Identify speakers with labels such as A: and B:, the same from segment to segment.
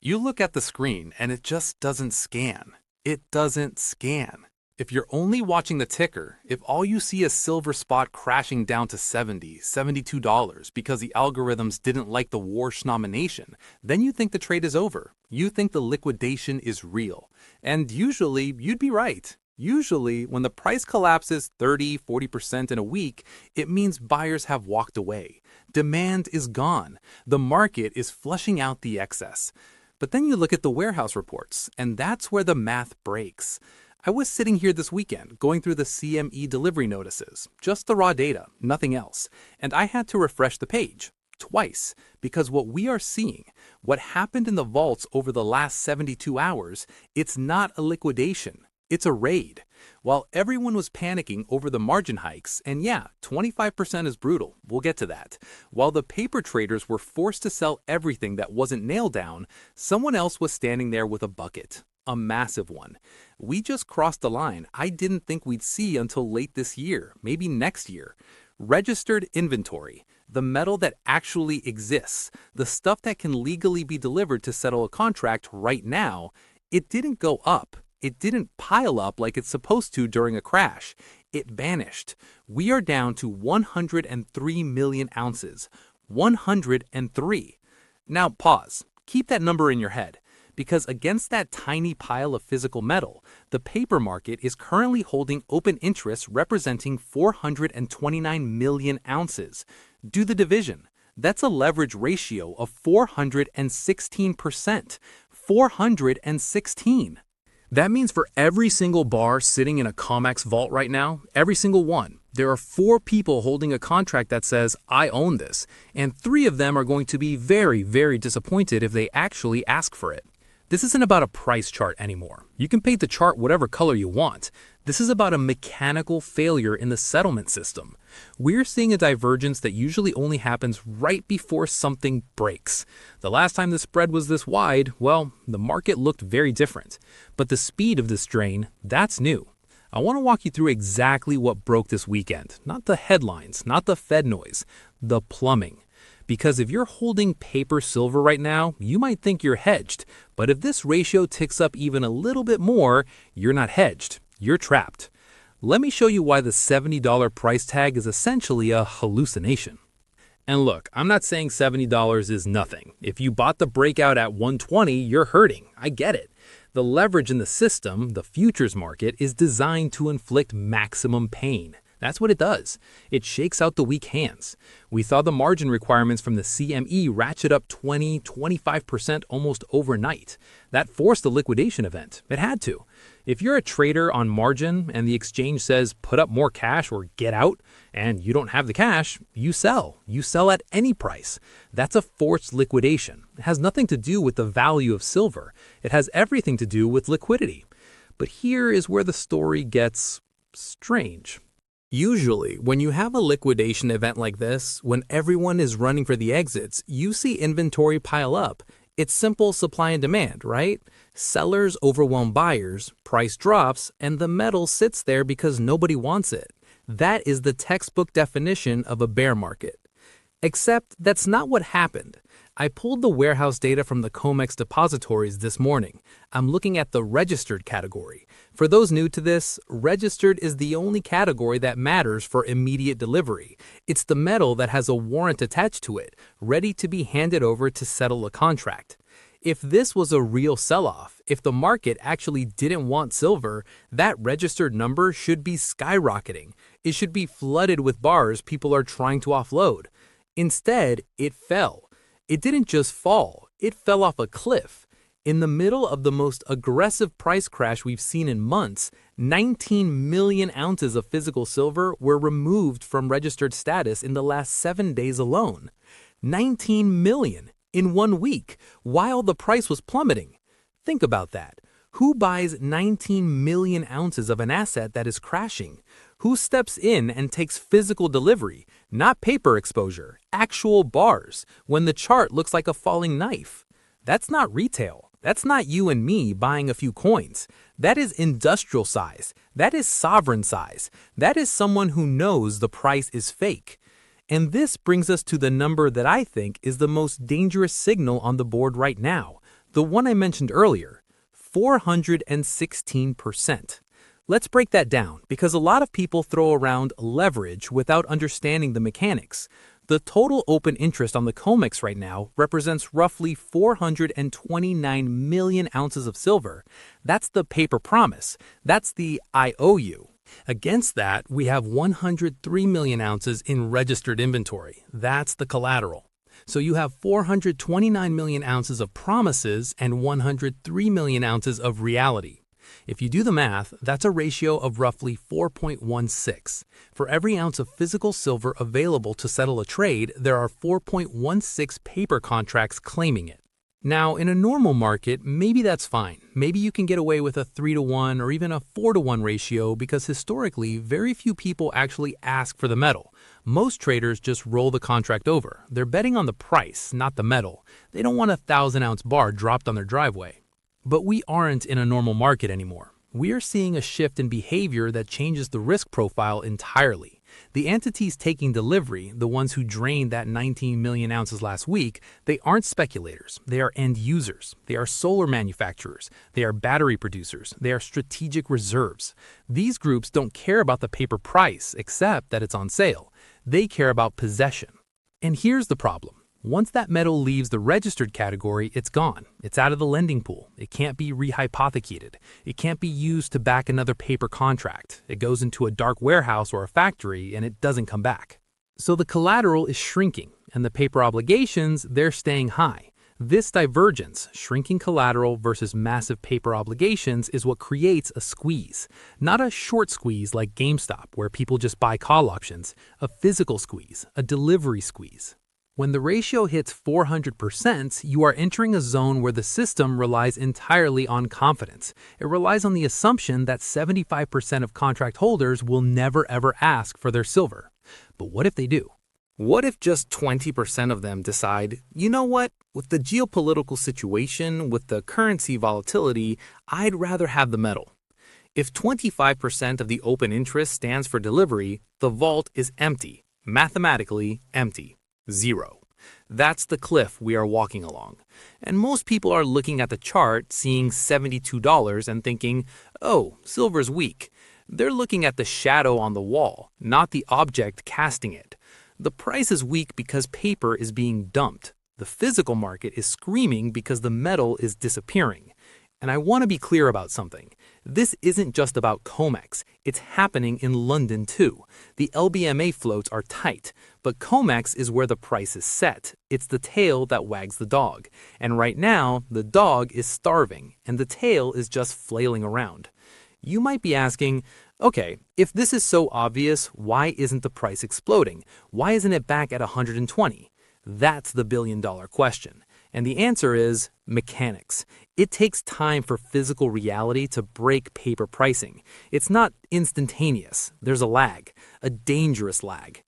A: You look at the screen and it just doesn't scan. It doesn't scan. If you're only watching the ticker, if all you see is silver spot crashing down to $70, $72 because the algorithms didn't like the Warsh nomination, then you think the trade is over. You think the liquidation is real. And usually, you'd be right. Usually, when the price collapses 30, 40% in a week, it means buyers have walked away. Demand is gone. The market is flushing out the excess. But then you look at the warehouse reports, and that's where the math breaks. I was sitting here this weekend going through the CME delivery notices, just the raw data, nothing else, and I had to refresh the page twice because what we are seeing, what happened in the vaults over the last 72 hours, it's not a liquidation, it's a raid. While everyone was panicking over the margin hikes, and yeah, 25% is brutal, we'll get to that. While the paper traders were forced to sell everything that wasn't nailed down, someone else was standing there with a bucket. A massive one. We just crossed the line I didn't think we'd see until late this year, maybe next year. Registered inventory, the metal that actually exists, the stuff that can legally be delivered to settle a contract right now, it didn't go up. It didn't pile up like it's supposed to during a crash. It vanished. We are down to 103 million ounces. 103. Now pause. Keep that number in your head. Because against that tiny pile of physical metal, the paper market is currently holding open interest representing 429 million ounces. Do the division. That's a leverage ratio of 416%. 416. That means for every single bar sitting in a COMEX vault right now, every single one, there are 4 people holding a contract that says, I own this, and 3 of them are going to be very, very disappointed if they actually ask for it. This isn't about a price chart anymore. You can paint the chart whatever color you want. This is about a mechanical failure in the settlement system. We're seeing a divergence that usually only happens right before something breaks. The last time the spread was this wide, well, the market looked very different. But the speed of this drain, that's new. I want to walk you through exactly what broke this weekend. Not the headlines, not the Fed noise, the plumbing. Because if you're holding paper silver right now, you might think you're hedged. But if this ratio ticks up even a little bit more, you're not hedged. You're trapped. Let me show you why the $70 price tag is essentially a hallucination. And look, I'm not saying $70 is nothing. If you bought the breakout at 120, you're hurting. I get it. The leverage in the system, the futures market, is designed to inflict maximum pain. That's what it does. It shakes out the weak hands. We saw the margin requirements from the CME ratchet up 20–25% almost overnight. That forced a liquidation event. It had to. If you're a trader on margin and the exchange says put up more cash or get out, and you don't have the cash, you sell. You sell at any price. That's a forced liquidation. It has nothing to do with the value of silver. It has everything to do with liquidity. But here is where the story gets strange. Usually, when you have a liquidation event like this, when everyone is running for the exits, you see inventory pile up. It's simple supply and demand, right? Sellers overwhelm buyers, price drops, and the metal sits there because nobody wants it. That is the textbook definition of a bear market. Except that's not what happened. I pulled the warehouse data from the COMEX depositories this morning. I'm looking at the registered category. For those new to this, registered is the only category that matters for immediate delivery. It's the metal that has a warrant attached to it, ready to be handed over to settle a contract. If this was a real sell-off, if the market actually didn't want silver, that registered number should be skyrocketing. It should be flooded with bars people are trying to offload. Instead, it fell. It didn't just fall, it fell off a cliff. In the middle of the most aggressive price crash we've seen in months, 19 million ounces of physical silver were removed from registered status in the last 7 days alone. 19 million in 1 week, while the price was plummeting. Think about that. Who buys 19 million ounces of an asset that is crashing? Who steps in and takes physical delivery, not paper exposure, actual bars, when the chart looks like a falling knife? That's not retail. That's not you and me buying a few coins. That is industrial size. That is sovereign size. That is someone who knows the price is fake. And this brings us to the number that I think is the most dangerous signal on the board right now, The one I mentioned earlier, 416%. Let's break that down because a lot of people throw around leverage without understanding the mechanics. The total open interest on the COMEX right now represents roughly 429 million ounces of silver. That's the paper promise. That's the IOU. Against that, we have 103 million ounces in registered inventory. That's the collateral. So you have 429 million ounces of promises and 103 million ounces of reality. If you do the math, that's a ratio of roughly 4.16. For every ounce of physical silver available to settle a trade, there are 4.16 paper contracts claiming it. Now, in a normal market, maybe that's fine. Maybe you can get away with a 3-to-1 or even a 4-to-1 ratio because historically, very few people actually ask for the metal. Most traders just roll the contract over. They're betting on the price, not the metal. They don't want a 1,000-ounce bar dropped on their driveway. But we aren't in a normal market anymore. We are seeing a shift in behavior that changes the risk profile entirely. The entities taking delivery, the ones who drained that 19 million ounces last week, they aren't speculators. They are end users. They are solar manufacturers. They are battery producers. They are strategic reserves. These groups don't care about the paper price except that it's on sale. They care about possession. And here's the problem. Once that metal leaves the registered category, it's gone. It's out of the lending pool. It can't be rehypothecated. It can't be used to back another paper contract. It goes into a dark warehouse or a factory and it doesn't come back. So the collateral is shrinking and the paper obligations, they're staying high. This divergence, shrinking collateral versus massive paper obligations, is what creates a squeeze. Not a short squeeze like GameStop where people just buy call options, a physical squeeze, a delivery squeeze. When the ratio hits 400%, you are entering a zone where the system relies entirely on confidence. It relies on the assumption that 75% of contract holders will never ever ask for their silver. But what if they do? What if just 20% of them decide, you know what, with the geopolitical situation, with the currency volatility, I'd rather have the metal. If 25% of the open interest stands for delivery, the vault is empty, mathematically empty. Zero. That's the cliff we are walking along. And most people are looking at the chart, seeing $72 and thinking, oh, silver's weak. They're looking at the shadow on the wall, not the object casting it. The price is weak because paper is being dumped. The physical market is screaming because the metal is disappearing. And I want to be clear about something. This isn't just about COMEX. It's happening in London too. The LBMA floats are tight, but COMEX is where the price is set. It's the tail that wags the dog. And right now, the dog is starving, and the tail is just flailing around. You might be asking, okay, if this is so obvious, why isn't the price exploding? Why isn't it back at 120? That's the billion-dollar question. And the answer is mechanics. It takes time for physical reality to break paper pricing. It's not instantaneous. There's a lag, a dangerous lag.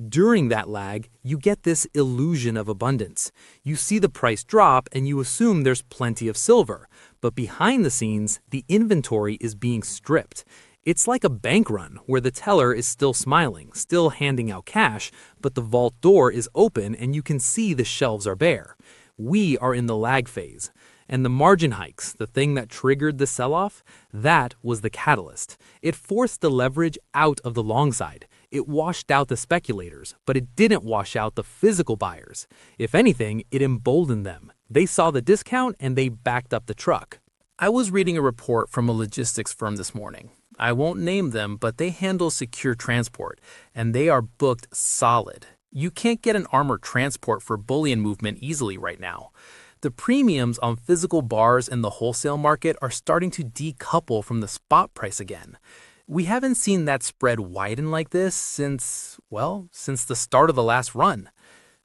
A: During that lag, you get this illusion of abundance. You see the price drop and you assume there's plenty of silver. But behind the scenes, the inventory is being stripped. It's like a bank run where the teller is still smiling, still handing out cash, but the vault door is open and you can see the shelves are bare. We are in the lag phase. And the margin hikes, the thing that triggered the sell-off, that was the catalyst. It forced the leverage out of the long side. It washed out the speculators, but it didn't wash out the physical buyers. If anything, it emboldened them. They saw the discount and they backed up the truck. I was reading a report from a logistics firm this morning. I won't name them, but they handle secure transport, and they are booked solid. You can't get an armored transport for bullion movement easily right now. The premiums on physical bars in the wholesale market are starting to decouple from the spot price again. We haven't seen that spread widen like this since the start of the last run.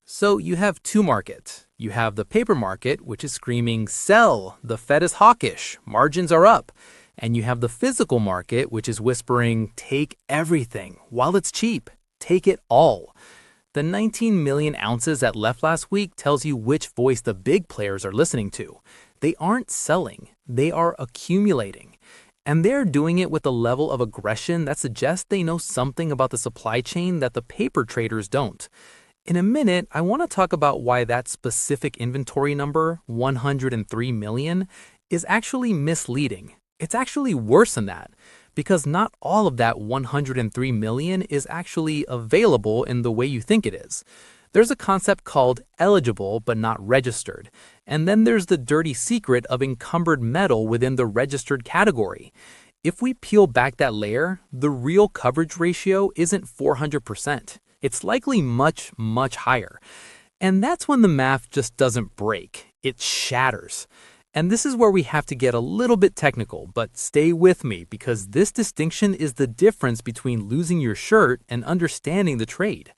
A: So you have two markets. You have the paper market, which is screaming, sell, the Fed is hawkish, margins are up. And you have the physical market, which is whispering, take everything while it's cheap, take it all. The 19 million ounces that left last week tells you which voice the big players are listening to. They aren't selling, they are accumulating. And they're doing it with a level of aggression that suggests they know something about the supply chain that the paper traders don't. In a minute, I want to talk about why that specific inventory number, 103 million, is actually misleading. It's actually worse than that, because not all of that 103 million is actually available in the way you think it is. There's a concept called eligible but not registered, and then there's the dirty secret of encumbered metal within the registered category. If we peel back that layer, the real coverage ratio isn't 400%. It's likely much, much higher. And that's when the math just doesn't break. It shatters. And this is where we have to get a little bit technical, but stay with me because this distinction is the difference between losing your shirt and understanding the trade.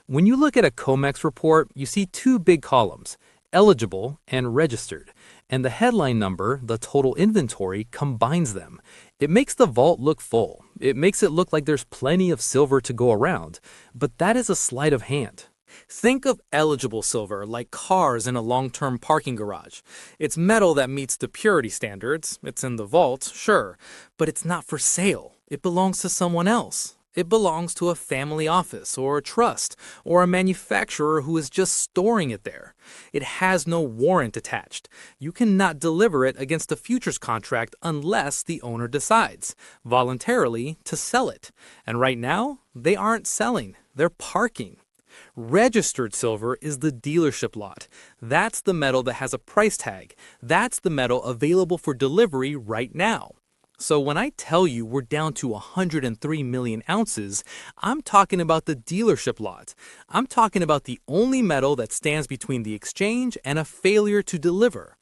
A: When you look at a COMEX report, you see two big columns, eligible and registered. And the headline number, the total inventory, combines them. It makes the vault look full. It makes it look like there's plenty of silver to go around. But that is a sleight of hand. Think of eligible silver like cars in a long-term parking garage. It's metal that meets the purity standards. It's in the vault, sure, but it's not for sale. It belongs to someone else. It belongs to a family office or a trust or a manufacturer who is just storing it there. It has no warrant attached. You cannot deliver it against a futures contract unless the owner decides, voluntarily, to sell it. And right now, they aren't selling. They're parking. Registered silver is the dealership lot. That's the metal that has a price tag. That's the metal available for delivery right now. So when I tell you we're down to 103 million ounces, I'm talking about the dealership lot. I'm talking about the only metal that stands between the exchange and a failure to deliver.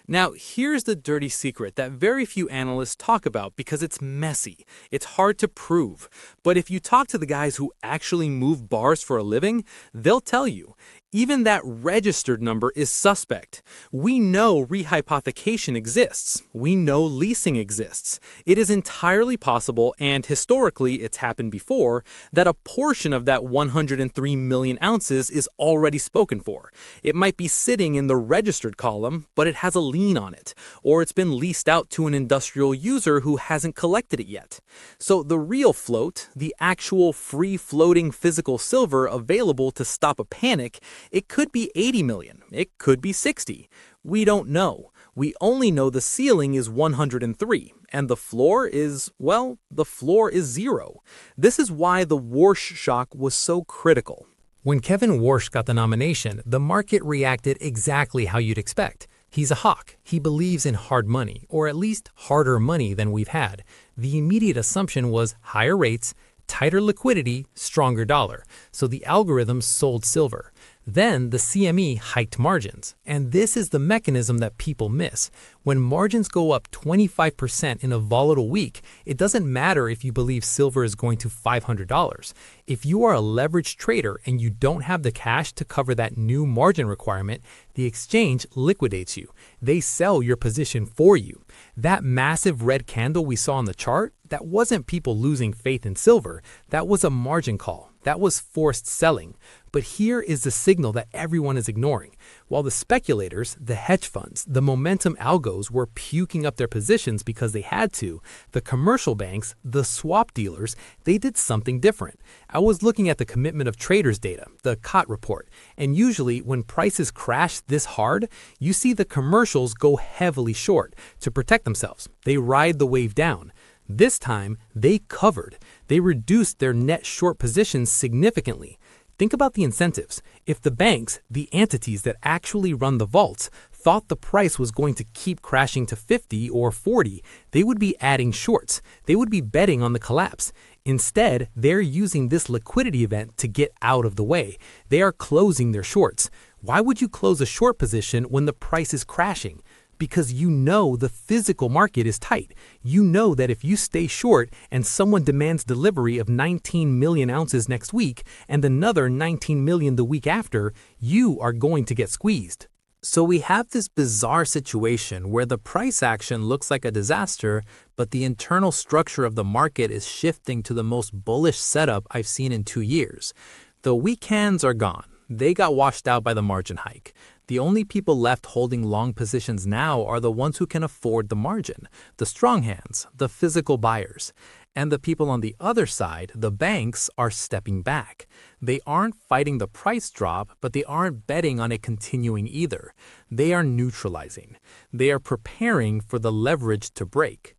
A: Now, here's the dirty secret that very few analysts talk about because it's messy. It's hard to prove. But if you talk to the guys who actually move bars for a living, they'll tell you. Even that registered number is suspect. We know rehypothecation exists. We know leasing exists. It is entirely possible, and historically it's happened before, that a portion of that 103 million ounces is already spoken for. It might be sitting in the registered column, but it has a lien on it, or it's been leased out to an industrial user who hasn't collected it yet. So the real float, the actual free-floating physical silver available to stop a panic, it could be 80 million. It could be 60. We don't know. We only know the ceiling is 103, and the floor is, well, the floor is 0. This is why the Warsh Shock was so critical. When Kevin Warsh got the nomination, the market reacted exactly how you'd expect. He's a hawk. He believes in hard money, or at least harder money than we've had. The immediate assumption was higher rates, tighter liquidity, stronger dollar. So the algorithms sold silver. Then the CME hiked margins. And this is the mechanism that people miss. When margins go up 25% in a volatile week, it doesn't matter if you believe silver is going to $500. If you are a leveraged trader and you don't have the cash to cover that new margin requirement, the exchange liquidates you. They sell your position for you. That massive red candle we saw on the chart, that wasn't people losing faith in silver. That was a margin call. That was forced selling. But here is the signal that everyone is ignoring. While the speculators, the hedge funds, the momentum algos were puking up their positions because they had to, the commercial banks, the swap dealers, they did something different. I was looking at the commitment of traders data, the COT report, and usually when prices crash this hard, you see the commercials go heavily short to protect themselves. They ride the wave down. This time, they covered. They reduced their net short positions significantly. Think about the incentives. If the banks, the entities that actually run the vaults, thought the price was going to keep crashing to 50 or 40, they would be adding shorts. They would be betting on the collapse. Instead, they're using this liquidity event to get out of the way. They are closing their shorts. Why would you close a short position when the price is crashing? Because you know the physical market is tight. You know that if you stay short and someone demands delivery of 19 million ounces next week and another 19 million the week after, you are going to get squeezed. So we have this bizarre situation where the price action looks like a disaster, but the internal structure of the market is shifting to the most bullish setup I've seen in 2 years. The weekends are gone. They got washed out by the margin hike. The only people left holding long positions now are the ones who can afford the margin, the strong hands, the physical buyers. And the people on the other side, the banks, are stepping back. They aren't fighting the price drop, but they aren't betting on it continuing either. They are neutralizing. They are preparing for the leverage to break.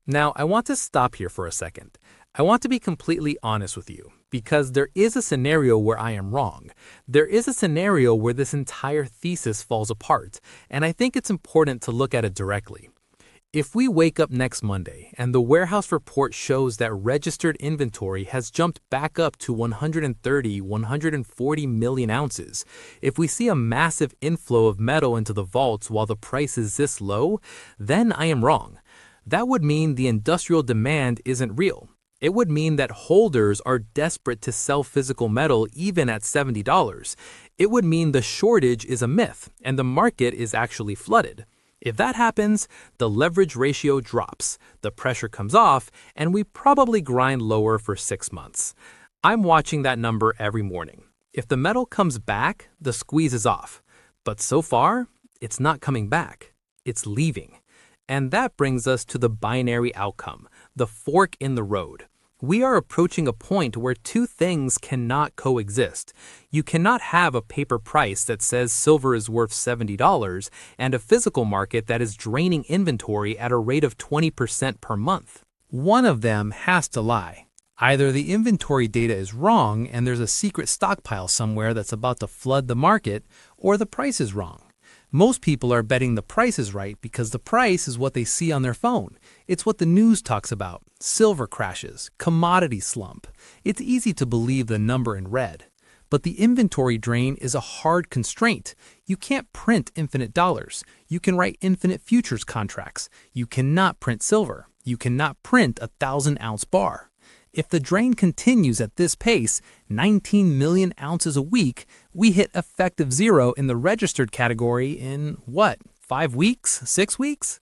A: Now, I want to stop here for a second. I want to be completely honest with you, because there is a scenario where I am wrong. There is a scenario where this entire thesis falls apart, and I think it's important to look at it directly. If we wake up next Monday and the warehouse report shows that registered inventory has jumped back up to 130, 140 million ounces, if we see a massive inflow of metal into the vaults while the price is this low, then I am wrong. That would mean the industrial demand isn't real. It would mean that holders are desperate to sell physical metal even at $70. It would mean the shortage is a myth and the market is actually flooded. If that happens, the leverage ratio drops, the pressure comes off, and we probably grind lower for 6 months. I'm watching that number every morning. If the metal comes back, the squeeze is off. But so far, it's not coming back. It's leaving. And that brings us to the binary outcome, the fork in the road. We are approaching a point where two things cannot coexist. You cannot have a paper price that says silver is worth $70 and a physical market that is draining inventory at a rate of 20% per month. One of them has to lie. Either the inventory data is wrong and there's a secret stockpile somewhere that's about to flood the market, or the price is wrong. Most people are betting the price is right because the price is what they see on their phone. It's what the news talks about. Silver crashes, commodity slump. It's easy to believe the number in red. But the inventory drain is a hard constraint. You can't print infinite dollars. You can write infinite futures contracts. You cannot print silver. You cannot print a 1,000-ounce bar. If the drain continues at this pace, 19 million ounces a week, we hit effective zero in the registered category in, 5 weeks? 6 weeks?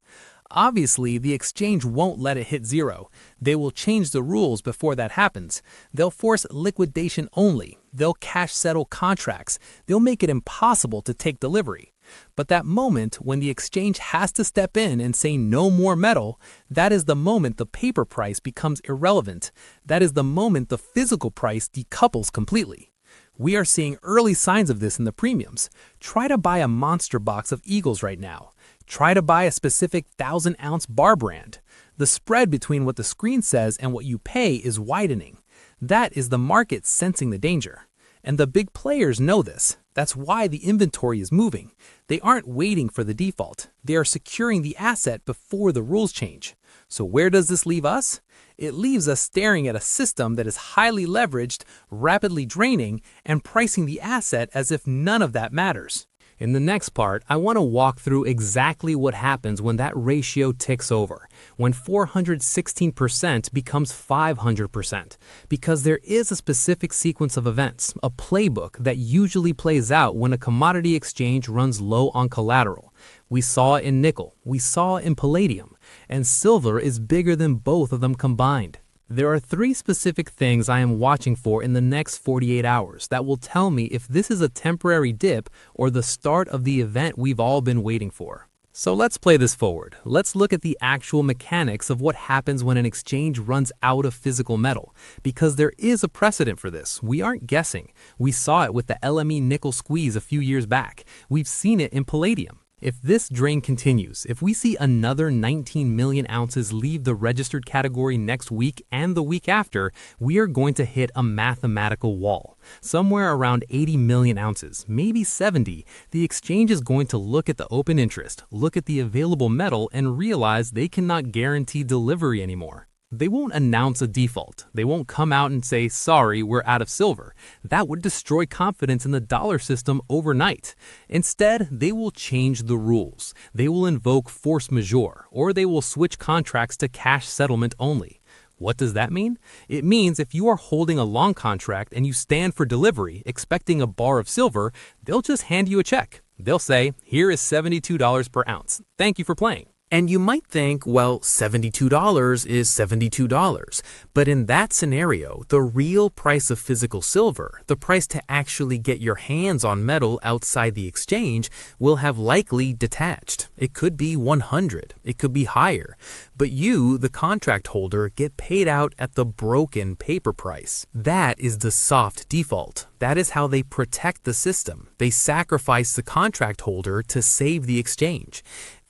A: Obviously, the exchange won't let it hit zero. They will change the rules before that happens. They'll force liquidation only. They'll cash settle contracts. They'll make it impossible to take delivery. But that moment when the exchange has to step in and say no more metal, that is the moment the paper price becomes irrelevant. That is the moment the physical price decouples completely. We are seeing early signs of this in the premiums. Try to buy a monster box of Eagles right now. Try to buy a specific 1,000-ounce bar brand. The spread between what the screen says and what you pay is widening. That is the market sensing the danger. And the big players know this. That's why the inventory is moving. They aren't waiting for the default. They are securing the asset before the rules change. So where does this leave us? It leaves us staring at a system that is highly leveraged, rapidly draining, and pricing the asset as if none of that matters. In the next part, I want to walk through exactly what happens when that ratio ticks over, when 416% becomes 500%, because there is a specific sequence of events, a playbook that usually plays out when a commodity exchange runs low on collateral. We saw it in nickel, we saw it in palladium, and silver is bigger than both of them combined. There are 3 specific things I am watching for in the next 48 hours that will tell me if this is a temporary dip or the start of the event we've all been waiting for. So let's play this forward. Let's look at the actual mechanics of what happens when an exchange runs out of physical metal, because there is a precedent for this. We aren't guessing. We saw it with the LME nickel squeeze a few years back. We've seen it in palladium. If this drain continues, if we see another 19 million ounces leave the registered category next week and the week after, we are going to hit a mathematical wall. Somewhere around 80 million ounces, maybe 70, the exchange is going to look at the open interest, look at the available metal, and realize they cannot guarantee delivery anymore. They won't announce a default. They won't come out and say, sorry, we're out of silver. That would destroy confidence in the dollar system overnight. Instead, they will change the rules. They will invoke force majeure, or they will switch contracts to cash settlement only. What does that mean? It means if you are holding a long contract and you stand for delivery expecting a bar of silver, they'll just hand you a check. They'll say, here is $72 per ounce. Thank you for playing. And you might think, well, $72 is $72. But in that scenario, the real price of physical silver, the price to actually get your hands on metal outside the exchange, will have likely detached. It could be 100, it could be higher. But you, the contract holder, get paid out at the broken paper price. That is the soft default. That is how they protect the system. They sacrifice the contract holder to save the exchange.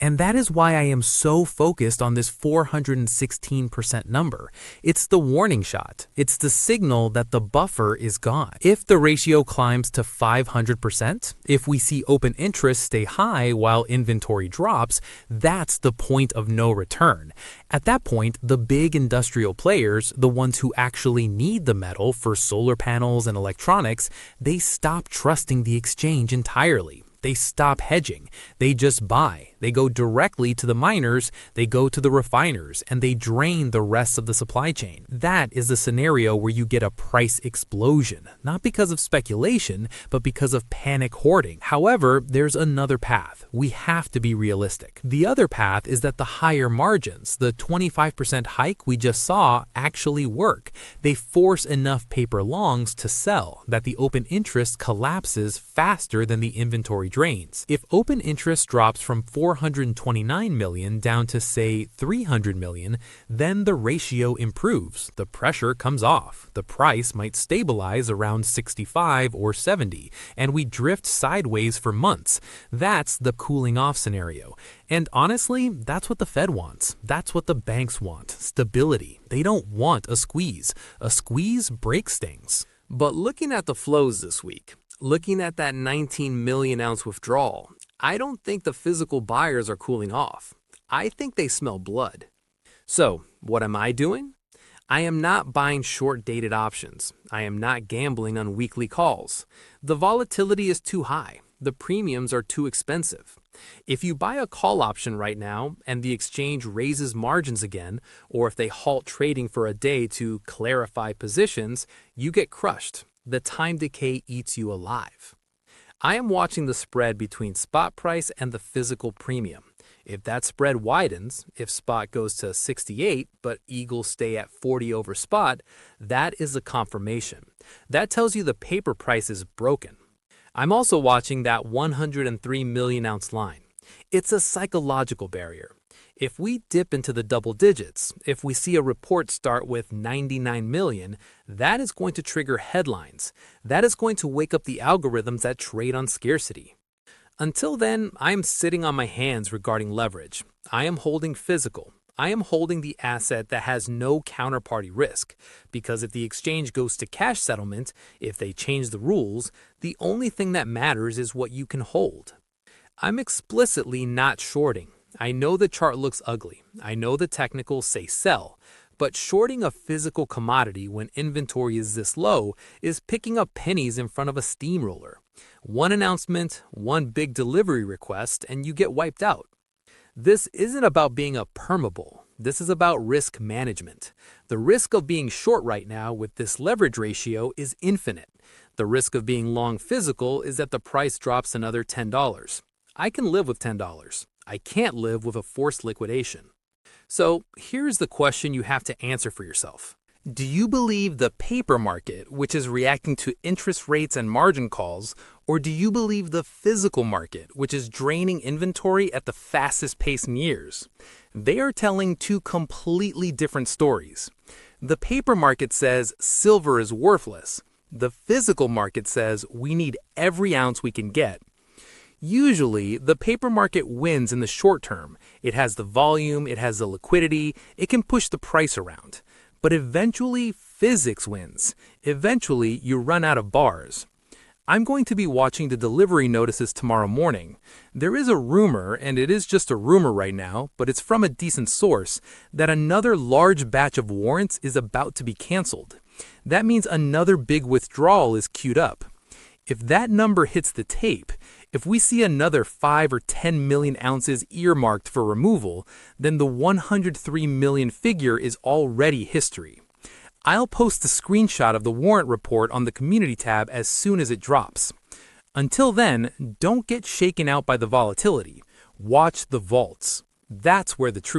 A: And that is why I am so focused on this 416% number. It's the warning shot. It's the signal that the buffer is gone. If the ratio climbs to 500%, if we see open interest stay high while inventory drops, that's the point of no return. At that point, the big industrial players, the ones who actually need the metal for solar panels and electronics, they stop trusting the exchange entirely. They stop hedging. They just buy. They go directly to the miners, they go to the refiners, and they drain the rest of the supply chain. That is the scenario where you get a price explosion, not because of speculation, but because of panic hoarding. However, there's another path. We have to be realistic. The other path is that the higher margins, the 25% hike we just saw, actually work. They force enough paper longs to sell, that the open interest collapses faster than the inventory drains. If open interest drops from 429 million down to, say, 300 million, then the ratio improves. The pressure comes off. The price might stabilize around 65 or 70, and we drift sideways for months. That's the cooling off scenario. And honestly, that's what the Fed wants. That's what the banks want. Stability. They don't want a squeeze. A squeeze breaks things. But looking at the flows this week, looking at that 19 million ounce withdrawal, I don't think the physical buyers are cooling off. I think they smell blood. So, what am I doing? I am not buying short-dated options. I am not gambling on weekly calls. The volatility is too high. The premiums are too expensive. If you buy a call option right now and the exchange raises margins again, or if they halt trading for a day to clarify positions, you get crushed. The time decay eats you alive. I am watching the spread between spot price and the physical premium. If that spread widens, if spot goes to 68 but Eagles stay at 40 over spot, that is a confirmation. That tells you the paper price is broken. I'm also watching that 103 million ounce line. It's a psychological barrier. If we dip into the double digits, if we see a report start with 99 million, that is going to trigger headlines. That is going to wake up the algorithms that trade on scarcity. Until then, I am sitting on my hands regarding leverage. I am holding physical. I am holding the asset that has no counterparty risk, because if the exchange goes to cash settlement, if they change the rules, the only thing that matters is what you can hold. I'm explicitly not shorting. I know the chart looks ugly. I know the technicals say sell, but shorting a physical commodity when inventory is this low is picking up pennies in front of a steamroller. One announcement, one big delivery request, and you get wiped out. This isn't about being a permabull. This is about risk management. The risk of being short right now with this leverage ratio is infinite. The risk of being long physical is that the price drops another $10. I can live with $10. I can't live with a forced liquidation. So here's the question you have to answer for yourself. Do you believe the paper market, which is reacting to interest rates and margin calls, or do you believe the physical market, which is draining inventory at the fastest pace in years? They are telling two completely different stories. The paper market says silver is worthless. The physical market says we need every ounce we can get. Usually, the paper market wins in the short term. It has the volume, it has the liquidity, it can push the price around. But eventually, physics wins. Eventually, you run out of bars. I'm going to be watching the delivery notices tomorrow morning. There is a rumor, and it is just a rumor right now, but it's from a decent source, that another large batch of warrants is about to be canceled. That means another big withdrawal is queued up. If that number hits the tape, if we see another 5 or 10 million ounces earmarked for removal, then the 103 million figure is already history. I'll post a screenshot of the warrant report on the community tab as soon as it drops. Until then, don't get shaken out by the volatility. Watch the vaults. That's where the truth